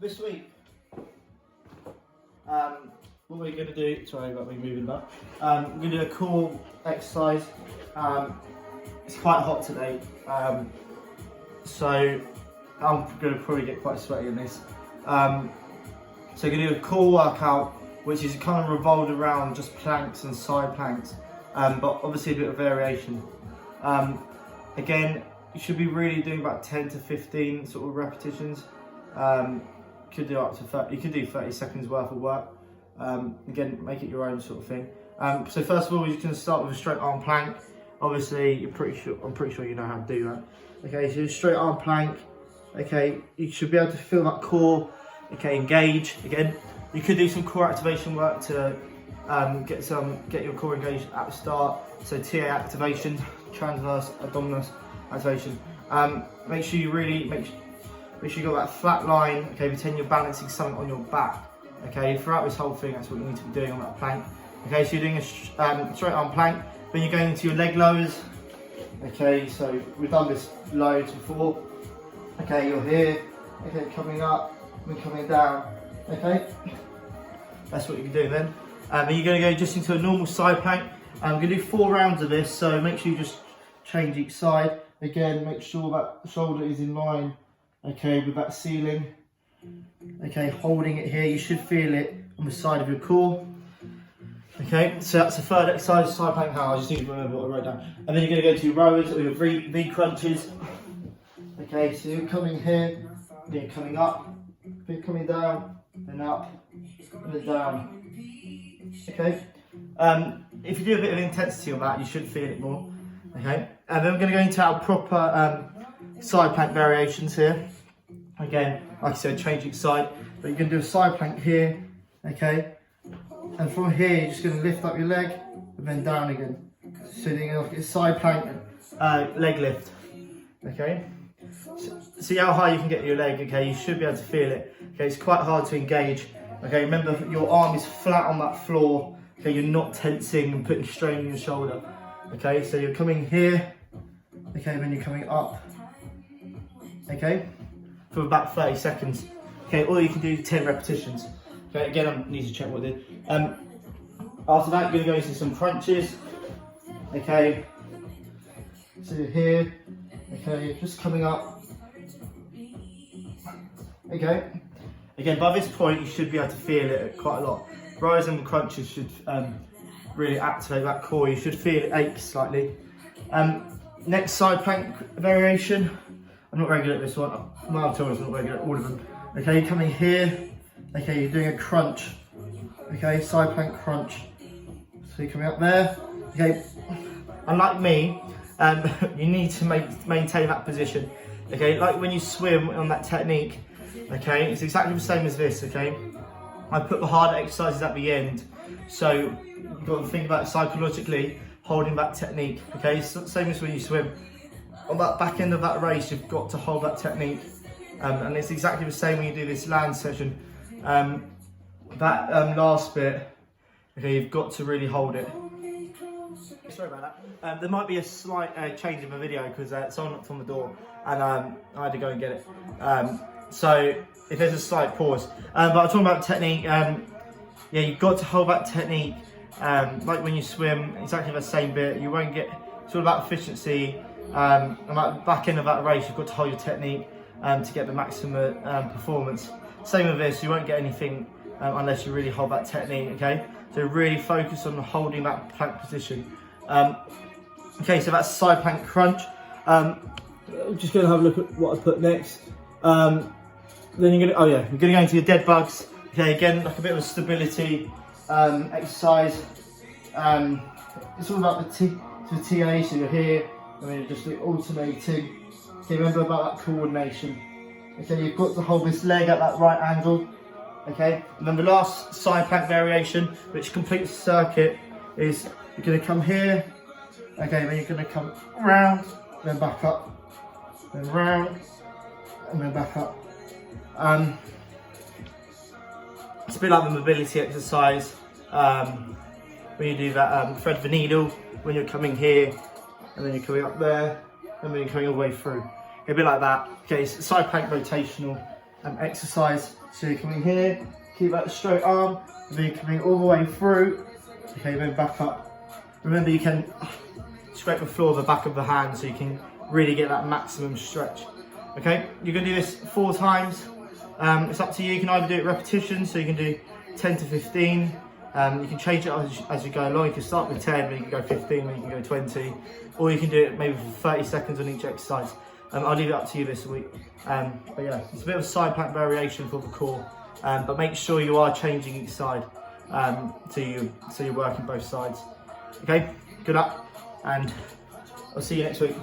this week, what we're going to do, sorry about me moving back, we're going to do a core exercise. It's quite hot today, so I'm going to probably get quite sweaty in this. So we're going to do a core workout, which is kind of revolved around just planks and side planks, but obviously a bit of variation. Again, you should be really doing about 10 to 15 sort of repetitions. Could do up to 30, you could do 30 seconds worth of work. Again, make it your own sort of thing. So first of all, you can start with a straight arm plank. Obviously, I'm pretty sure you know how to do that. Okay, so straight arm plank. Okay, you should be able to feel that core. Okay, engage. Again, you could do some core activation work to get your core engaged at the start. So TA activation, transverse abdominis activation. Make sure you really make sure you got that flat line. Okay, pretend you're balancing something on your back. Okay, throughout this whole thing, that's what you need to be doing on that plank. Okay, so you're doing a straight arm plank. Then you're going into your leg lowers. Okay, so we've done this loads before. Okay, you're here. Okay, coming up and coming down. Okay, that's what you can do then. And you're going to go just into a normal side plank. I'm going to do 4 rounds of this, so make sure you just change each side. Again, make sure that the shoulder is in line, okay, with that ceiling. Okay, holding it here, you should feel it on the side of your core. Okay, so that's the third exercise, side plank how. I just need to remember what I wrote down. And then you're going to go to your rowers or your V crunches. Okay, so you're coming here, then you're coming up, then coming down, then up, and then down. Okay, if you do a bit of intensity on that, you should feel it more. Okay, and then we're going to go into our proper side plank variations here. Again, like I said, change each side, but you're going to do a side plank here. Okay, and from here you're just going to lift up your leg and then down again. So you're going to get a side plank, leg lift. Okay, see how high you can get your leg. Okay, you should be able to feel it. Okay, it's quite hard to engage. Okay, remember your arm is flat on that floor. Okay, you're not tensing and putting strain on your shoulder. Okay, so you're coming here. Okay, then you're coming up. Okay, for about 30 seconds. Okay, or you can do 10 repetitions. Okay, again, I need to check what I did. After that, you're going to go into some crunches. Okay, so you're here. Okay, you're just coming up. Okay. Again, by this point, you should be able to feel it quite a lot. Rows and crunches should really activate that core. You should feel it ache slightly. Next side plank variation. I'm not very good at this one. My told I'm not very good at all of them. Okay, you're coming here. Okay, you're doing a crunch. Okay, side plank crunch. So you're coming up there. Okay, unlike me, you need to maintain that position. Okay, like when you swim on that technique. Okay, it's exactly the same as this. Okay, I put the harder exercises at the end, so you've got to think about it psychologically, holding that technique. Okay, so same as when you swim. On that back end of that race, you've got to hold that technique, and it's exactly the same when you do this land session. That last bit, okay, you've got to really hold it. Sorry about that. There might be a slight change in the video because someone knocked on the door, and I had to go and get it. So if there's a slight pause, but I'm talking about technique. Yeah, you've got to hold that technique, like when you swim, exactly the same bit. You won't get, it's all about efficiency. And at the back end of that race, you've got to hold your technique to get the maximum performance. Same with this, you won't get anything unless you really hold that technique. Okay, so really focus on holding that plank position. Okay, so that's side plank crunch. Just going to have a look at what I put next. Then you're gonna, you're gonna go into your dead bugs. Okay, again, like a bit of a stability exercise. It's all about the TA, so you're here, and then you're just alternating. Okay, remember about that coordination. Okay, you've got to hold this leg at that right angle. Okay, and then the last side plank variation, which completes the circuit, is you're gonna come here. Okay, then you're gonna come round, then back up, then round, and then back up. It's a bit like the mobility exercise when you do that thread the needle, when you're coming here and then you're coming up there and then you're coming all the way through. A bit like that. Okay, so side plank rotational. exercise. So you're coming here, keep that straight arm, and then you're coming all the way through. Okay, then back up. Remember, you can scrape the floor of the back of the hand so you can really get that maximum stretch. Okay, you're going to do this 4 times. It's up to you. You can either do it repetitions, so you can do 10 to 15. You can change it as you go along. You can start with 10, then you can go 15, then you can go 20, or you can do it maybe for 30 seconds on each exercise. I'll leave it up to you this week. But yeah, it's a bit of a side plank variation for the core, but make sure you are changing each side so you're working both sides. Okay, good luck, and I'll see you next week.